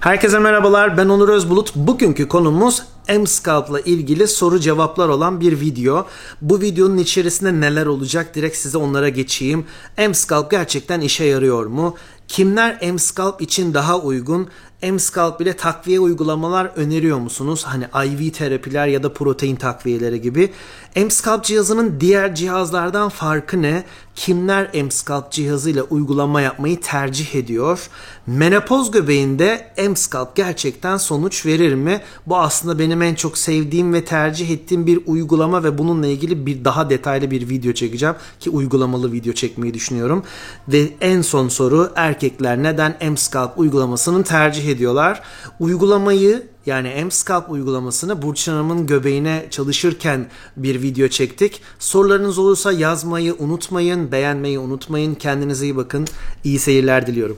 Herkese merhabalar, ben Onur Özbulut. Bugünkü konumuz M-Scalp'la ilgili soru cevaplar olan bir video. Bu videonun içerisinde neler olacak? Direkt size onlara geçeyim. M-Scalp gerçekten işe yarıyor mu? Kimler M-Scalp için daha uygun? M-Scalp ile takviye uygulamalar öneriyor musunuz? Hani IV terapiler ya da protein takviyeleri gibi. M-Scalp cihazının diğer cihazlardan farkı ne? Kimler M-Scalp cihazıyla uygulama yapmayı tercih ediyor? Menopoz göbeğinde M-Scalp gerçekten sonuç verir mi? Bu aslında benim en çok sevdiğim ve tercih ettiğim bir uygulama ve bununla ilgili bir daha detaylı bir video çekeceğim ki uygulamalı video çekmeyi düşünüyorum. Ve en son soru, erkekler neden M-Scalp uygulamasını tercih ediyorlar? Uygulamayı, yani M-Scalp uygulamasını Burçin Hanım'ın göbeğine çalışırken bir video çektik. Sorularınız olursa yazmayı unutmayın, beğenmeyi unutmayın. Kendinize iyi bakın. İyi seyirler diliyorum.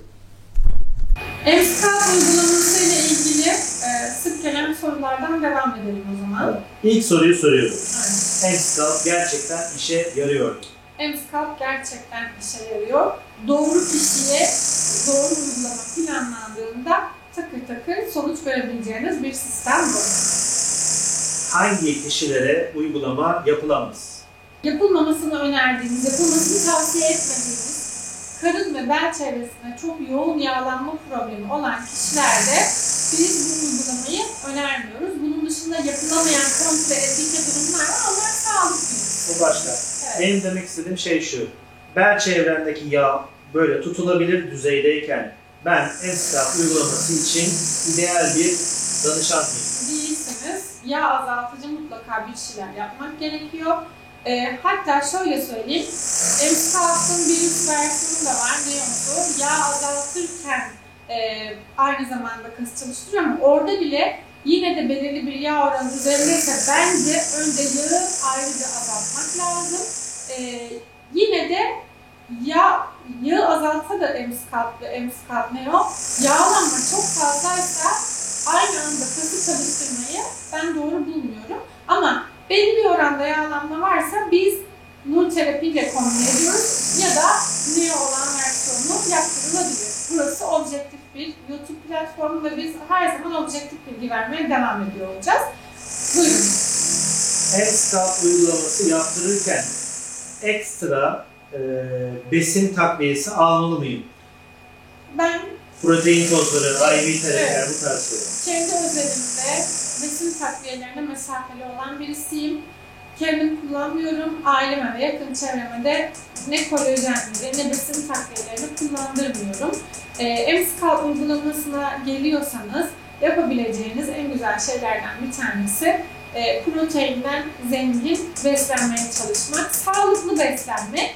M-Scalp uygulaması ile ilgili sık gelen sorulardan devam edelim o zaman. Evet. İlk soruyu soruyorum. Evet. M-Scalp gerçekten işe yarıyor mu? M-Scalp gerçekten işe yarıyor. Doğru kişiye doğru uygulama planlandığında takır takır sonuç verebileceğiniz bir sistem bu. Hangi kişilere uygulama yapılamaz? Yapılmamasını önerdiğimiz, yapılmasını tavsiye etmediğimiz, karın ve bel çevresinde çok yoğun yağlanma problemi olan kişilerde biz bu uygulamayı önermiyoruz. Bunun dışında yapılamayan komple endike durumlar var, onlar sağlık değil. O başka. Evet. Benim demek istediğim şey şu. Bel çevrendeki yağ böyle tutulabilir düzeydeyken ben M-Scalp uygulaması için ideal bir danışan mıyım? Değilsiniz. Yağ azaltıcı mutlaka bir şeyler yapmak gerekiyor. Hatta şöyle söyleyeyim, M-Scalp'ın bir üst versiyonu da var, Neon'su. Yağ azaltırken aynı zamanda kas çalıştırıyor ama orada bile yine de belirli bir yağ oranı üzerindeyse bence önce yağı ayrıca azaltmak lazım. Yine de yağı azaltsa da M-Scalp ve M-Scalp Neo, yağlanma çok fazlaysa aynı anda kası çalıştırmayı ben doğru bulmuyorum. Ama belli bir oranda yağlanma varsa biz nur terapiyle kombine ediyoruz ya da Neo olan versiyonu yaptırılabilir. Burası objektif bir YouTube platformu ve biz her zaman objektif bilgi vermeye devam ediyor olacağız. Buyurun. M-Scalp uygulaması yaptırırken ekstra besin takviyesi almalı mıyım? Ben protein tozları, IV terapiler, bu tarz şeyler. Kendi özelimde besin takviyelerine mesafeli olan birisiyim. Kendim kullanmıyorum. Aileme ve yakın çevreme de ne kolajenleri ne besin takviyelerini kullandırmıyorum. M-Scalp uygulamasına geliyorsanız yapabileceğiniz en güzel şeylerden bir tanesi proteinden zengin beslenmeye çalışmak, sağlıklı beslenmek.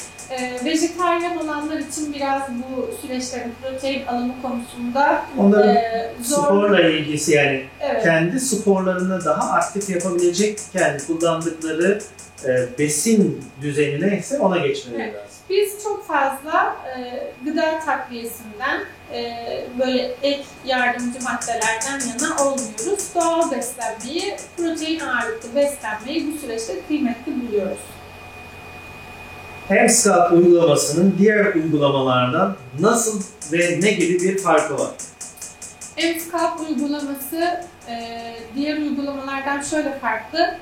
Vejetaryen olanlar için biraz bu süreçlerin protein alımı konusunda onların zor. Sporla ilgisi, yani evet, kendi sporlarını daha aktif yapabilecekken kullandıkları besin düzeni neyse ona geçmeleri evet, lazım. Biz çok fazla gıda takviyesinden böyle ek yardımcı maddelerden yana olmuyoruz. Doğal beslenmeyi, protein ağırlıklı beslenmeyi bu süreçte kıymetli buluyoruz. M-Scalp uygulamasının diğer uygulamalardan nasıl ve ne gibi bir farkı var? M-Scalp uygulaması diğer uygulamalardan şöyle farklı.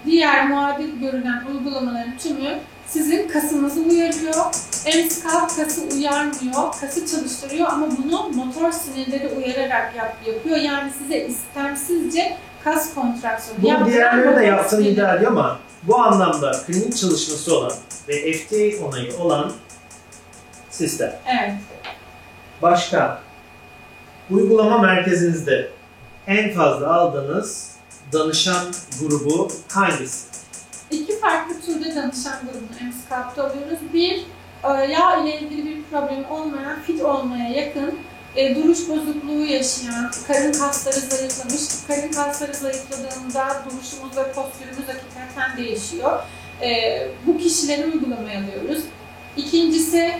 Diğer muadil görünen uygulamaların tümü sizin kasınızı uyarıyor. M-Scalp kası uyarmıyor, kası çalıştırıyor ama bunu motor sinirleri uyararak yapıyor. Yani size istemsizce kas kontraksiyonu yaptıran. Bu diğerleri de yaptığını iddia ediyor ama bu anlamda klinik çalışması olan ve FDA onayı olan sistem. Evet. Başka, uygulama merkezinizde en fazla aldığınız danışan grubu hangisi? İki farklı türde danışan grubunu M-Scalp'ta alıyoruz. Bir, yağ ile ilgili bir problemi olmayan, fit olmaya yakın, duruş bozukluğu yaşayan, karın kasları zayıflamış. Karın kasları zayıfladığında duruşumuz ve postürümüz hakikaten değişiyor. Bu kişileri uygulamaya alıyoruz. İkincisi,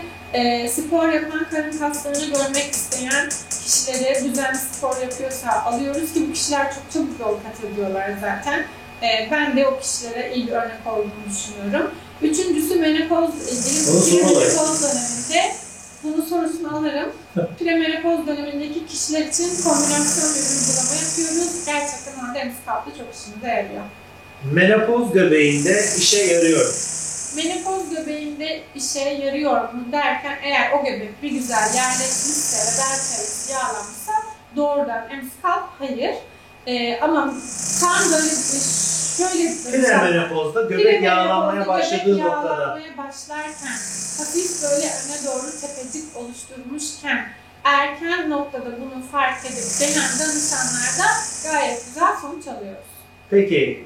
spor yapan, karın kaslarını görmek isteyen kişileri düzenli spor yapıyorsa alıyoruz ki bu kişiler çok çabuk yol kat ediyorlar zaten. Ben de o kişilere iyi bir örnek olduğunu düşünüyorum. Üçüncüsü menopoz ilgili. Menopoz döneminde bunun sorusunu alırım. Premenopoz dönemindeki kişiler için kombinasyon bir uygulama yapıyoruz. Gerçekten orada M-Scalp'ta çok işimize yarıyor. Menopoz göbeğinde işe yarıyor. Menopoz göbeğinde işe yarıyor mu derken, eğer o göbek bir güzel yerleşmişse ve bel çevresi yağlanmışsa doğrudan M-Scalp hayır. Ama tam böyle şöyle Premenopozda göbek yağlanmaya başladığı noktada. Yağlanmaya başlarken, hafif böyle öne doğru tepecik oluşturmuşken, erken noktada bunu fark edip gelen danışanlarda gayet güzel sonuç alıyoruz. Peki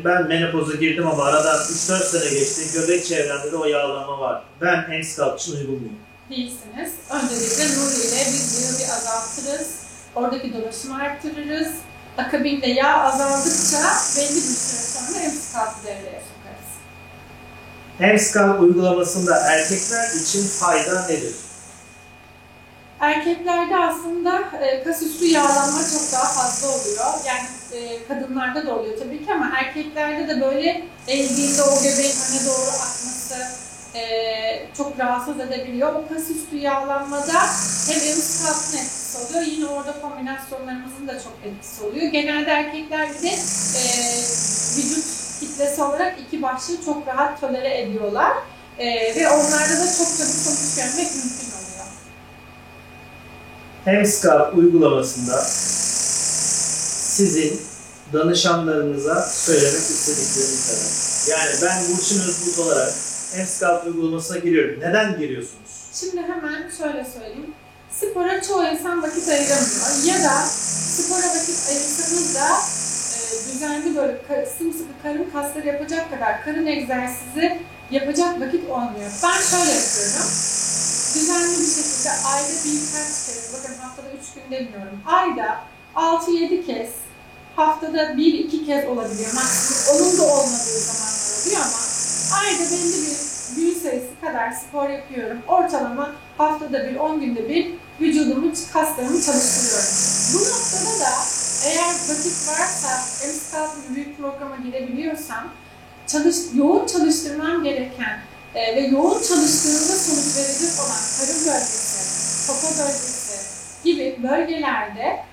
ben menopoza girdim ama aradan 3-4 sene geçti. Göbek çevremde de o yağlanma var. Ben M-Scalp için uygun muyum? Değilsiniz. Öncelikle Nuri ile biz yağı bir azaltırız. Oradaki dolaşımı arttırırız. Akabinde yağ azaldıkça belli bir süre sonra M-Scalp'ı devreye sokarız. M-Scalp uygulamasında erkekler için fayda nedir? Erkeklerde aslında kas üstü yağlanma çok daha fazla oluyor. Yani kadınlarda da oluyor tabii ki, ama erkeklerde de böyle eğildiğinde o göbeğin öne doğru akması çok rahatsız edebiliyor. O kas üstü yağlanmada hem M-Scalp'ın etkisi oluyor, yine orada kombinasyonlarımızın da çok etkisi oluyor. Genelde erkeklerde de vücut kitlesi olarak iki başlığı çok rahat tolere ediyorlar. Ve onlarda da çok çabuk sonuç görmek mümkün oluyor. M-Scalp uygulamasında sizin danışanlarınıza söylemek istedikleriniz neler? Yani ben Burçin Özbulut olarak M-Scalp uygulamasına giriyorum. Neden giriyorsunuz? Şimdi hemen şöyle söyleyeyim. Spora çoğu insan vakit ayıramıyor. Ya da spora vakit ayırsanız da düzenli böyle sımsıkı karın kasları yapacak kadar karın egzersizi yapacak vakit olmuyor. Ben şöyle yapıyorum. Düzenli bir şekilde ayda birkaç kez, bakın haftada 3 gün demiyorum, ayda 6-7 kez, haftada 1-2 kez olabiliyor maksimum. Onun da olmadığı zamanlar oluyor ama ayda belli bir gün sayısı kadar spor yapıyorum. Ortalama haftada bir, 10 günde bir vücudumu, kaslarımı çalıştırıyorum. Bu noktada da eğer vakit varsa, M-Scalp gibi bir programa girebiliyorsam, yoğun çalıştırmam gereken ve yoğun çalıştığında sonuç verecek olan karın bölgesi, popo bölgesi gibi bölgelerde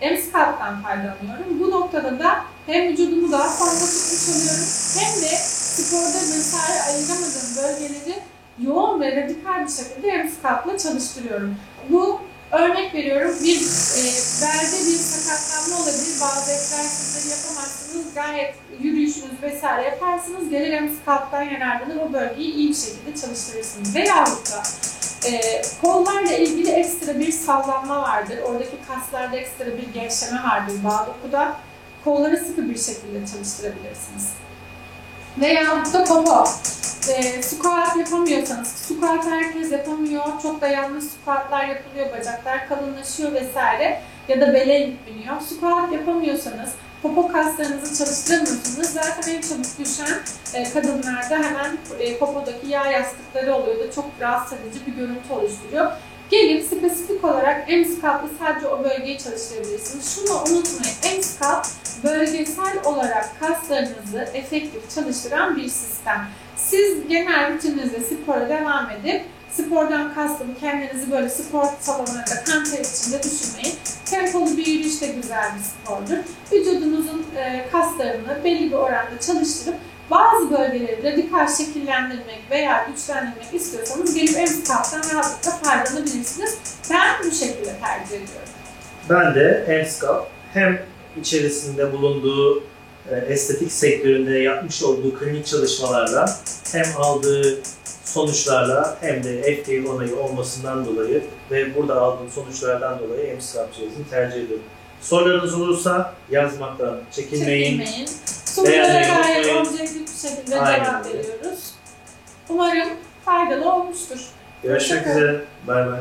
M-Scalp'tan faydalanıyorum. Bu noktada da hem vücudumu daha fazla tutmuş oluyorum, hem de sporda mesai ayıramadığım bölgeleri yoğun ve radikal bir şekilde M-Scalp'la çalıştırıyorum. Bu, örnek veriyorum, belde bir sakatlanma olabilir, bazı egzersizleri yapamazsınız, gayet yürüyüşünüz vesaire yaparsınız, gelir M-Scalp'tan yararlanır, o bölgeyi iyi bir şekilde çalıştırırsınız. Veyahut da kollarla ilgili ekstra bir sallanma vardır, oradaki kaslarda ekstra bir gevşeme vardır bağ dokuda, kolları sıkı bir şekilde çalıştırabilirsiniz. Veyahut da popo. Squat yapamıyorsanız, squat herkes yapamıyor, çok da yanlış squatlar yapılıyor, bacaklar kalınlaşıyor vesaire, ya da bele yük biniyor. Squat yapamıyorsanız, popo kaslarınızı çalıştıramıyorsunuz. Zaten en çabuk düşen kadınlarda hemen popodaki yağ yastıkları oluyor da çok rahatsız edici bir görüntü oluşturuyor. Gelin spesifik olarak M-Scalp'la sadece o bölgeyi çalıştırabilirsiniz. Şunu unutmayın, M-Scalp bölgesel olarak kaslarınızı efektif çalıştıran bir sistem. Siz genel rutininizde spora devam edip spordan kastım kendinizi böyle spor salonlarında kan ter içinde düşünmeyin. Tempolu bir yürüyüş de güzel bir spordur. Vücudunuzun kaslarını belli bir oranda çalıştırıp bazı bölgeleri radikal şekillendirmek veya güçlendirmek istiyorsanız gelip M-Scalp'tan rahatlıkla faydalanabilirsiniz. Ben bu şekilde tercih ediyorum. Ben de M-Scalp hem içerisinde bulunduğu estetik sektöründe yapmış olduğu klinik çalışmalarla, hem aldığı sonuçlarla, hem de FDA onayı olmasından dolayı ve burada aldığım sonuçlardan dolayı M-Scalp cihazını tercih ediyorum. Sorularınız olursa yazmaktan çekinmeyin. Sorulara gayet objektif bir şekilde cevap veriyoruz. Umarım faydalı olmuştur. Görüşmek üzere. Bay bay.